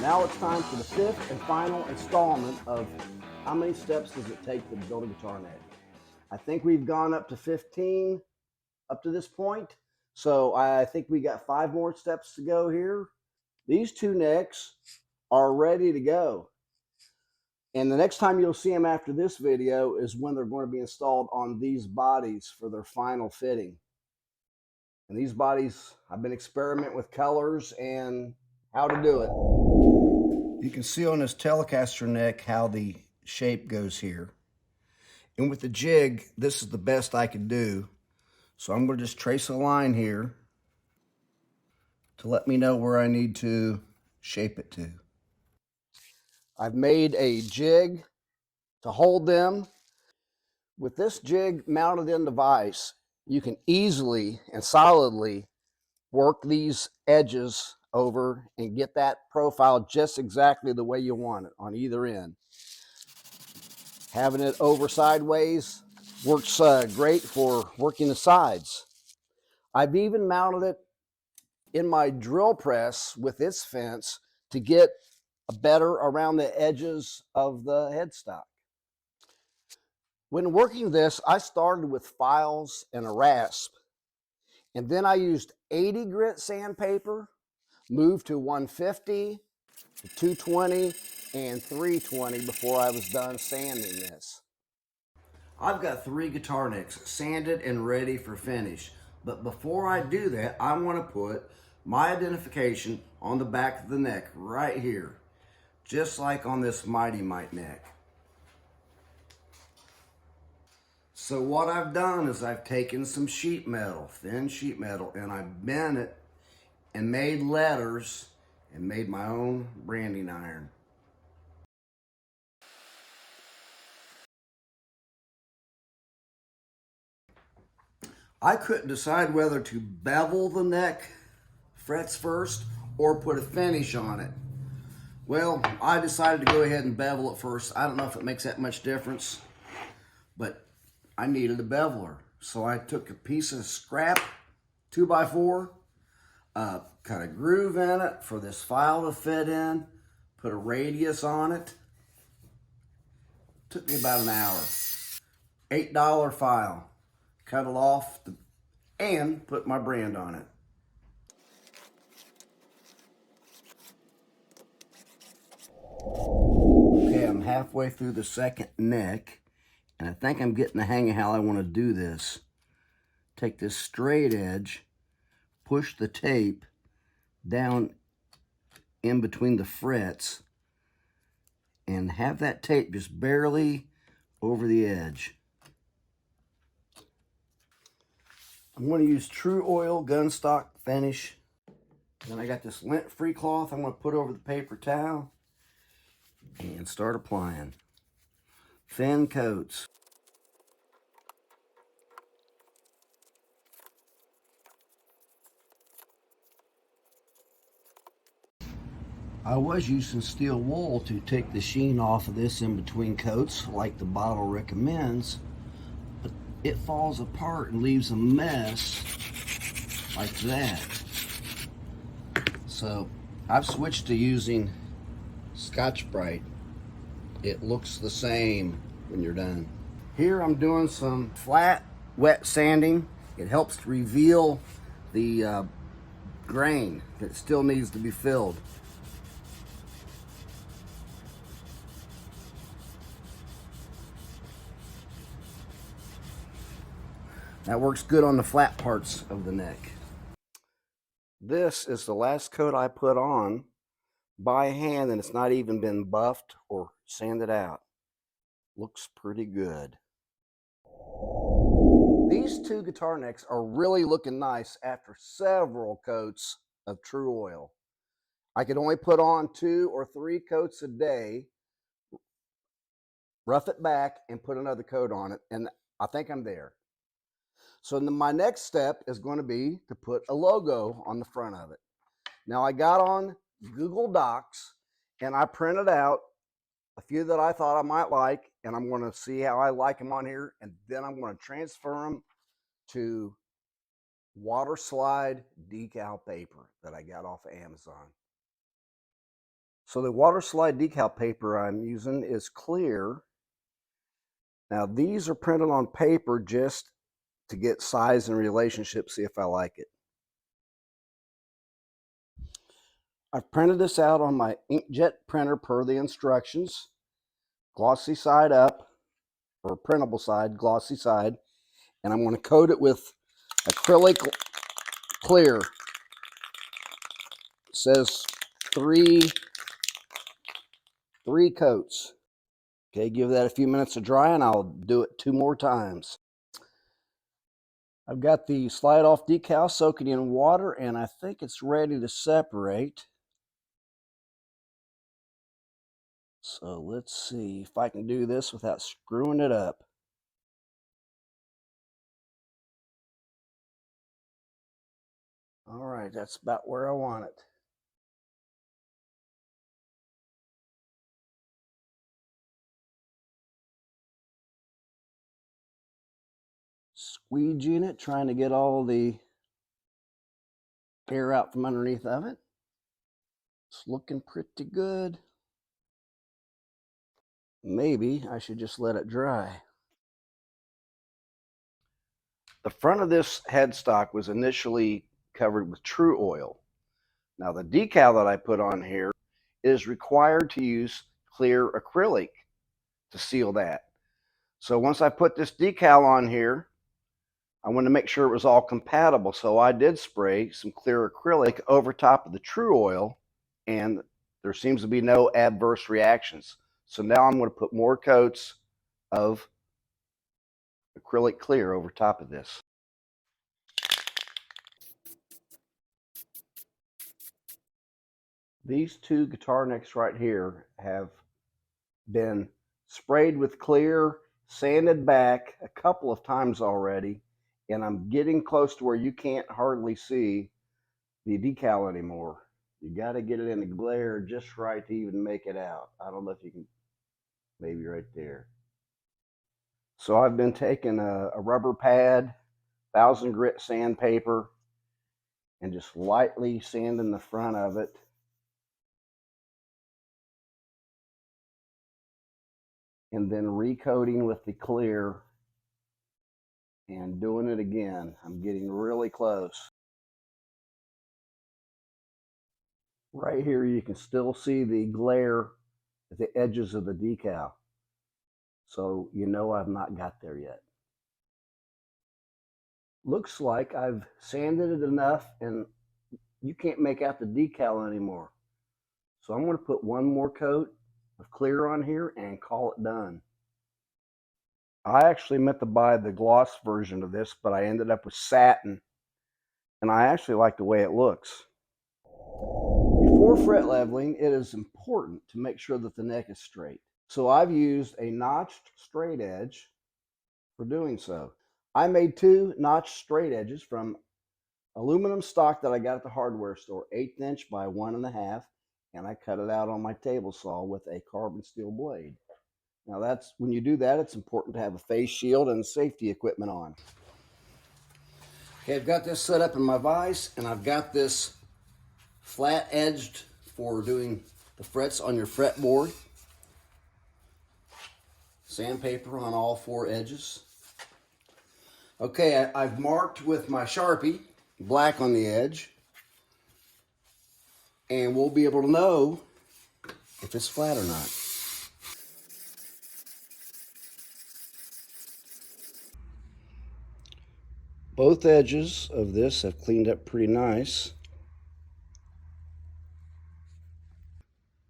Now it's time for the fifth and final installment of how many steps does it take to build a guitar neck. I think we've gone up to 15 up to this point. So I think we got 5 more steps to go here. These 2 necks are ready to go. And the next time you'll see them after this video is when they're going to be installed on these bodies for their final fitting. And these bodies, I've been experimenting with colors and how to do it. You can see on this Telecaster neck how the shape goes here. And with the jig, this is the best I can do. So I'm going to just trace a line here to let me know where I need to shape it to. I've made a jig to hold them. With this jig mounted in the vise, you can easily and solidly work these edges over and get that profile just exactly the way you want it on either end. Having it over sideways works great for working the sides. I've even mounted it in my drill press with its fence to get a better around the edges of the headstock. When working this, I started with files and a rasp, and then I used 80 grit sandpaper, moved to 150, 220, and 320 before I was done sanding this. I've got 3 guitar necks sanded and ready for finish, but before I do that, I want to put my identification on the back of the neck right here, just like on this Mighty Mite neck. So what I've done is I've taken some sheet metal, thin sheet metal, and I've bent it and made letters and made my own branding iron. I couldn't decide whether to bevel the neck frets first or put a finish on it. Well, I decided to go ahead and bevel it first. I don't know if it makes that much difference, but I needed a beveler. So I took a piece of scrap 2x4, cut a groove in it for this file to fit in, put a radius on it. Took me about an hour. $8 file. Cut it off and put my brand on it. Okay, I'm halfway through the second neck, and I think I'm getting the hang of how I want to do this. Take this straight edge, push the tape down in between the frets, and have that tape just barely over the edge. I'm going to use True Oil Gunstock finish. Then I got this lint-free cloth I'm going to put over the paper towel and start applying. Thin coats. I was using steel wool to take the sheen off of this in between coats like the bottle recommends, but it falls apart and leaves a mess like that. So I've switched to using Scotch-Brite. It looks the same when you're done. Here I'm doing some flat wet sanding. It helps to reveal the grain that still needs to be filled. That works good on the flat parts of the neck. This is the last coat I put on by hand, and it's not even been buffed or sanded out. Looks pretty good. These 2 guitar necks are really looking nice after several coats of True Oil. I could only put on 2 or 3 coats a day, rough it back, and put another coat on it, and I think I'm there. So my next step is going to be to put a logo on the front of it. Now I got on Google Docs and I printed out a few that I thought I might like, and I'm going to see how I like them on here, and then I'm going to transfer them to water slide decal paper that I got off of Amazon. So the water slide decal paper I'm using is clear. Now these are printed on paper just to get size and relationship, see if I like it. I've printed this out on my inkjet printer per the instructions. Glossy side up, or printable side, glossy side. And I'm going to coat it with acrylic clear. It says three coats. Okay, give that a few minutes to dry and I'll do it 2 more times. I've got the slide off decal soaking in water and I think it's ready to separate. So let's see if I can do this without screwing it up. All right, that's about where I want it. Squeegeeing it, trying to get all the air out from underneath of it. It's looking pretty good. Maybe I should just let it dry. The front of this headstock was initially covered with True Oil. Now the decal that I put on here is required to use clear acrylic to seal that. So once I put this decal on here, I wanted to make sure it was all compatible. So I did spray some clear acrylic over top of the True Oil and there seems to be no adverse reactions. So now I'm going to put more coats of acrylic clear over top of this. These 2 guitar necks right here have been sprayed with clear, sanded back a couple of times already, and I'm getting close to where you can't hardly see the decal anymore. You got to get it in the glare just right to even make it out. I don't know if you can, maybe right there. So I've been taking a rubber pad, 1000 grit sandpaper, and just lightly sanding the front of it. And then recoating with the clear and doing it again. I'm getting really close. Right here you can still see the glare at the edges of the decal. So you know I've not got there yet. Looks like I've sanded it enough and you can't make out the decal anymore. So I'm going to put one more coat of clear on here and call it done. I actually meant to buy the gloss version of this, but I ended up with satin, and I actually like the way it looks. Before fret leveling, it is important to make sure that the neck is straight. So I've used a notched straight edge for doing so. I made 2 notched straight edges from aluminum stock that I got at the hardware store, 1/8 inch by 1.5, and I cut it out on my table saw with a carbon steel blade. Now that's, when you do that, it's important to have a face shield and safety equipment on. Okay, I've got this set up in my vise, and I've got this flat edged for doing the frets on your fretboard. Sandpaper on all 4 edges. Okay, I've marked with my Sharpie, black on the edge, and we'll be able to know if it's flat or not. Both edges of this have cleaned up pretty nice.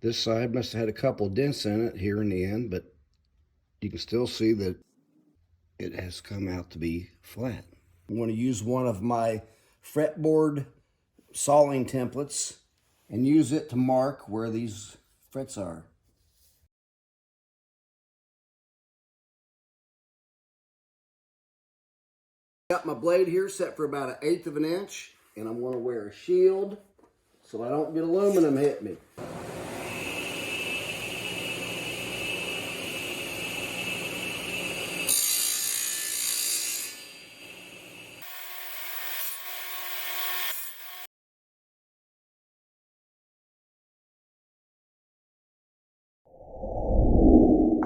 This side must have had a couple dents in it here in the end, but you can still see that it has come out to be flat. I'm going to use one of my fretboard sawing templates and use it to mark where these frets are. Got my blade here set for about 1/8 of an inch, and I'm going to wear a shield so I don't get aluminum hit me.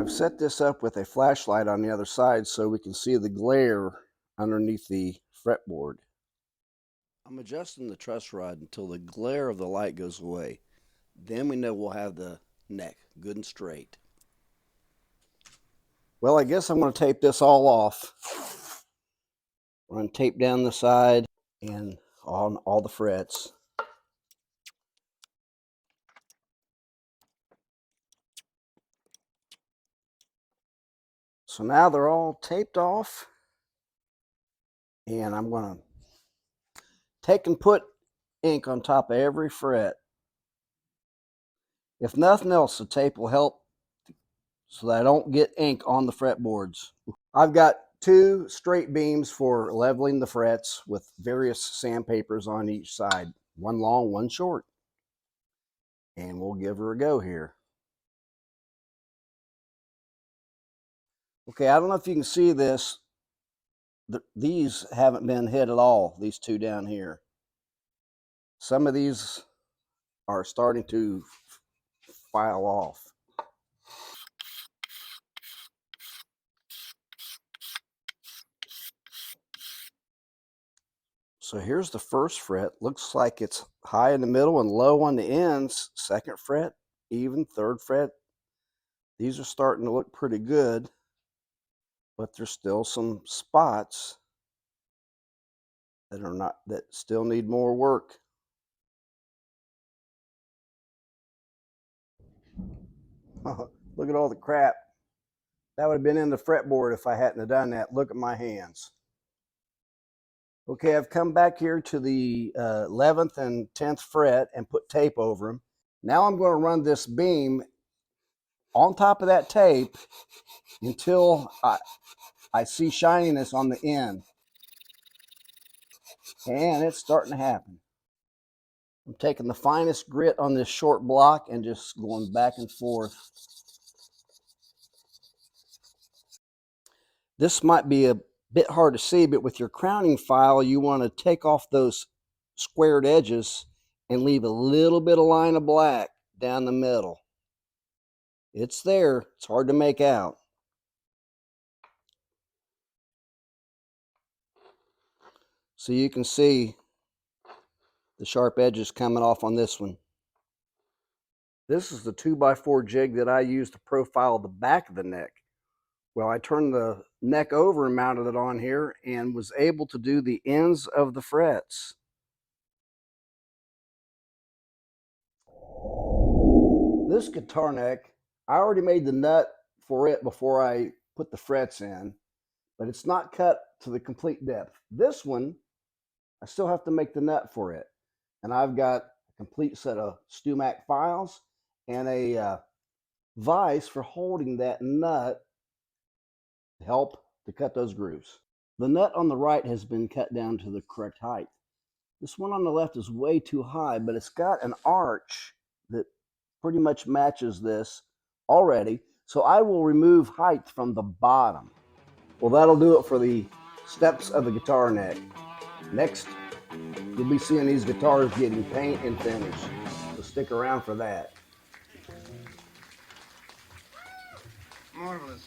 I've set this up with a flashlight on the other side so we can see the glare underneath the fretboard. I'm adjusting the truss rod until the glare of the light goes away. Then we know we'll have the neck good and straight. Well, I guess I'm going to tape this all off. I'm going to tape down the side and on all the frets. So now they're all taped off, and I'm going to take and put ink on top of every fret. If nothing else, the tape will help so that I don't get ink on the fretboards. I've got 2 straight beams for leveling the frets with various sandpapers on each side. One long, one short. And we'll give her a go here. Okay, I don't know if you can see this. These haven't been hit at all, these 2 down here. Some of these are starting to file off. So here's the first fret. Looks like it's high in the middle and low on the ends. Second fret, even. Third fret. These are starting to look pretty good, but there's still some spots that still need more work. Look at all the crap. That would have been in the fretboard if I hadn't have done that. Look at my hands. Okay, I've come back here to the 11th and 10th fret and put tape over them. Now I'm going to run this beam on top of that tape until I see shininess on the end. And it's starting to happen. I'm taking the finest grit on this short block and just going back and forth. This might be a bit hard to see, but with your crowning file, you want to take off those squared edges and leave a little bit of line of black down the middle. It's there. It's hard to make out. So you can see the sharp edges coming off on this one. This is the 2x4 jig that I use to profile the back of the neck. Well, I turned the neck over and mounted it on here and was able to do the ends of the frets. This guitar neck, I already made the nut for it before I put the frets in, but it's not cut to the complete depth. This one, I still have to make the nut for it. And I've got a complete set of Stumac files and a vise for holding that nut to help to cut those grooves. The nut on the right has been cut down to the correct height. This one on the left is way too high, but it's got an arch that pretty much matches this already. So I will remove height from the bottom. Well, that'll do it for the steps of the guitar neck. Next, you'll be seeing these guitars getting paint and finish. So stick around for that. Marvelous.